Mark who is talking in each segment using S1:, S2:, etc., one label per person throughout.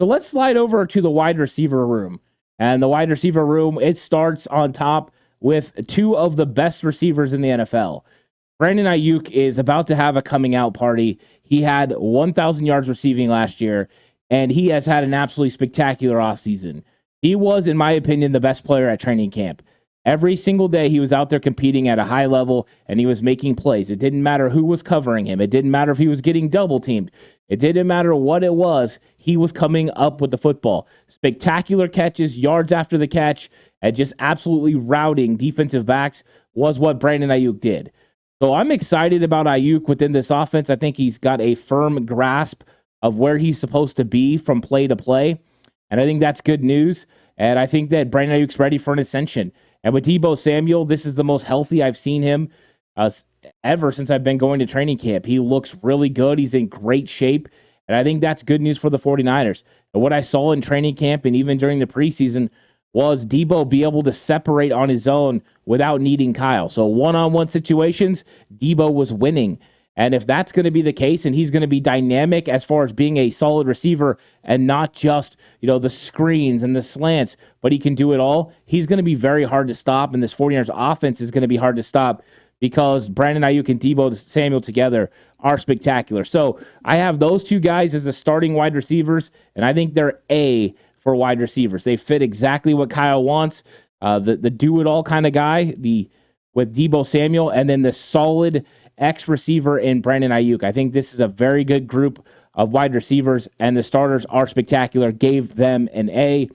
S1: So let's slide over to the wide receiver room. And the wide receiver room, it starts on top with two of the best receivers in the NFL. Brandon Ayuk is about to have a coming out party. He had 1,000 yards receiving last year, and he has had an absolutely spectacular offseason. He was, in my opinion, the best player at training camp. Every single day he was out there competing at a high level, and he was making plays. It didn't matter who was covering him. It didn't matter if he was getting double teamed. It didn't matter what it was. He was coming up with the football. Spectacular catches, yards after the catch, and just absolutely routing defensive backs was what Brandon Ayuk did. So I'm excited about Ayuk within this offense. I think he's got a firm grasp of where he's supposed to be from play to play, and I think that's good news. And I think that Brandon Ayuk's ready for an ascension. And with Deebo Samuel, this is the most healthy I've seen him ever since I've been going to training camp. He looks really good. He's in great shape. And I think that's good news for the 49ers. And what I saw in training camp and even during the preseason was Deebo be able to separate on his own without needing Kyle. So one-on-one situations, Deebo was winning. And if that's going to be the case and he's going to be dynamic as far as being a solid receiver and not just, the screens and the slants, but he can do it all, he's going to be very hard to stop. And this 49ers offense is going to be hard to stop because Brandon Ayuk and Deebo Samuel together are spectacular. So I have those two guys as the starting wide receivers, and I think they're A for wide receivers. They fit exactly what Kyle wants, the do-it-all kind of guy, with Deebo Samuel, and then the solid X-receiver in Brandon Ayuk. I think this is a very good group of wide receivers, and the starters are spectacular. Gave them an A.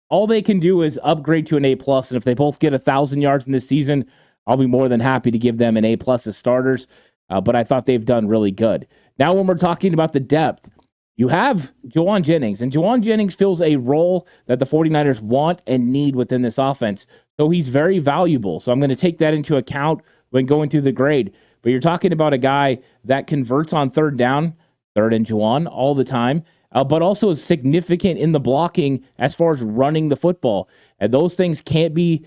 S1: All they can do is upgrade to an A+, and if they both get 1,000 yards in this season, I'll be more than happy to give them an A+ as starters, but I thought they've done really good. Now when we're talking about the depth, you have Juwan Jennings, and Juwan Jennings fills a role that the 49ers want and need within this offense, so he's very valuable. So I'm going to take that into account when going through the grade. But you're talking about a guy that converts on third down, third and Juwan, all the time, but also is significant in the blocking as far as running the football. And those things can't be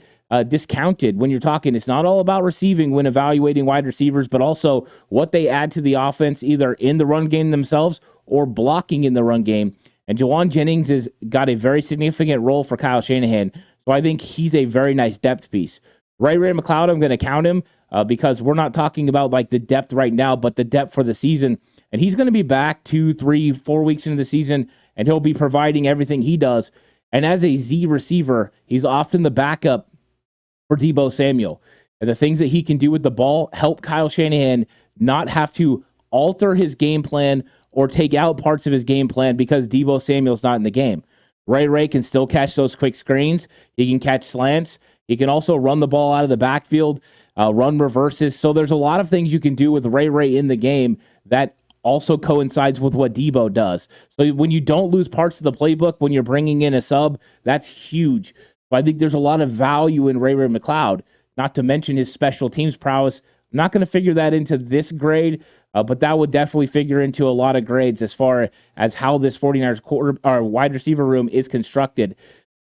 S1: discounted when you're talking. It's not all about receiving when evaluating wide receivers, but also what they add to the offense, either in the run game themselves or blocking in the run game. And Juwan Jennings has got a very significant role for Kyle Shanahan. So I think he's a very nice depth piece. Ray McLeod, I'm going to count him because we're not talking about like the depth right now, but the depth for the season. And he's going to be back 2, 3, 4 weeks into the season, and he'll be providing everything he does. And as a Z receiver, he's often the backup for Deebo Samuel. And the things that he can do with the ball help Kyle Shanahan not have to alter his game plan or take out parts of his game plan because Deebo Samuel's not in the game. Ray can still catch those quick screens. He can catch slants. He can also run the ball out of the backfield, run reverses. So there's a lot of things you can do with Ray in the game that also coincides with what Deebo does. So when you don't lose parts of the playbook, when you're bringing in a sub, that's huge. So I think there's a lot of value in Ray McLeod, not to mention his special teams prowess. I'm not going to figure that into this grade, but that would definitely figure into a lot of grades as far as how this 49ers wide receiver room is constructed.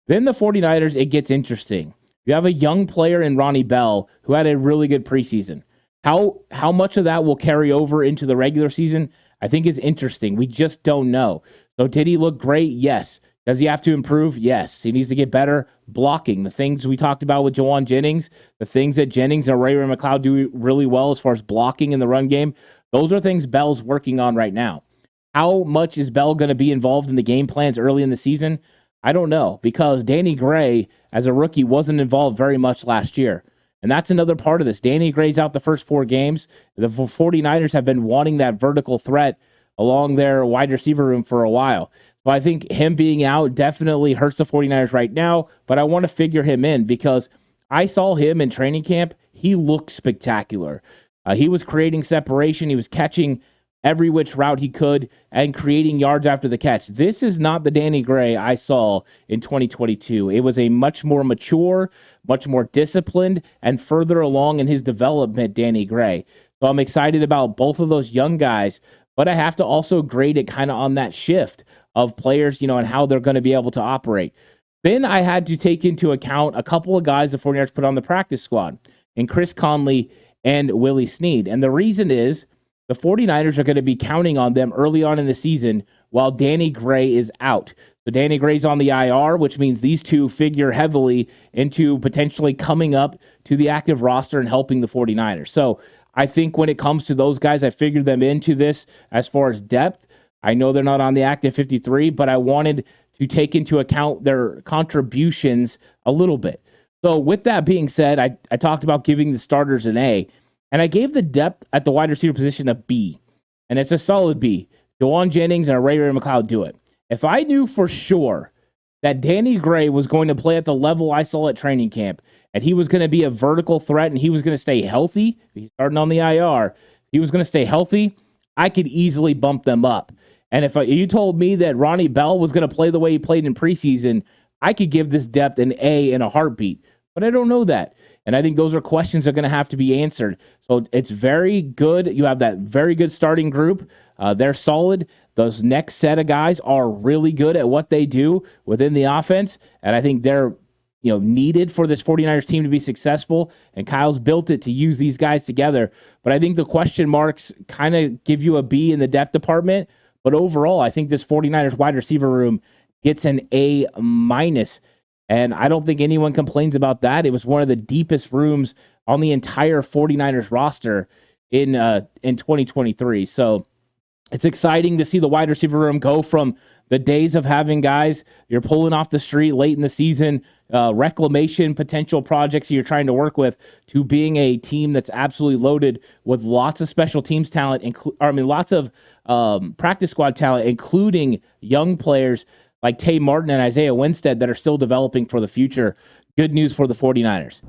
S1: Then the 49ers, it gets interesting. You have a young player in Ronnie Bell who had a really good preseason. How much of that will carry over into the regular season, I think is interesting. We just don't know. So did he look great? Yes. Does he have to improve? Yes. He needs to get better blocking. The things we talked about with Juwan Jennings, the things that Jennings and Ray McLeod do really well as far as blocking in the run game, those are things Bell's working on right now. How much is Bell going to be involved in the game plans early in the season? I don't know, because Danny Gray, as a rookie, wasn't involved very much last year. And that's another part of this. Danny Gray's out the first 4 games. The 49ers have been wanting that vertical threat along their wide receiver room for a while. So I think him being out definitely hurts the 49ers right now, but I want to figure him in because I saw him in training camp. He looked spectacular. He was creating separation. He was catching every which route he could and creating yards after the catch. This is not the Danny Gray I saw in 2022. It was a much more mature, much more disciplined, and further along in his development Danny Gray. So I'm excited about both of those young guys, but I have to also grade it kind of on that shift of players, and how they're going to be able to operate. Then I had to take into account a couple of guys the 49ers put on the practice squad, and Chris Conley and Willie Snead. And the reason is the 49ers are going to be counting on them early on in the season while Danny Gray is out. So Danny Gray's on the IR, which means these two figure heavily into potentially coming up to the active roster and helping the 49ers. So I think when it comes to those guys, I figured them into this as far as depth. I know they're not on the active 53, but I wanted to take into account their contributions a little bit. So with that being said, I talked about giving the starters an A, and I gave the depth at the wide receiver position a B, and it's a solid B. Jawan Jennings and Ray McLeod do it. If I knew for sure that Danny Gray was going to play at the level I saw at training camp, and he was going to be a vertical threat, and he was going to stay healthy, he's starting on the IR, he was going to stay healthy, I could easily bump them up. And if you told me that Ronnie Bell was going to play the way he played in preseason, I could give this depth an A in a heartbeat. But I don't know that. And I think those are questions that are going to have to be answered. So it's very good. You have that very good starting group. They're solid. Those next set of guys are really good at what they do within the offense. And I think they're needed for this 49ers team to be successful. And Kyle's built it to use these guys together. But I think the question marks kind of give you a B in the depth department. But overall, I think this 49ers wide receiver room gets an A-. And I don't think anyone complains about that. It was one of the deepest rooms on the entire 49ers roster in 2023. So it's exciting to see the wide receiver room go from the days of having guys you're pulling off the street late in the season, reclamation potential projects you're trying to work with, to being a team that's absolutely loaded with lots of special teams talent, lots of practice squad talent, including young players like Tay Martin and Isaiah Winstead that are still developing for the future. Good news for the 49ers.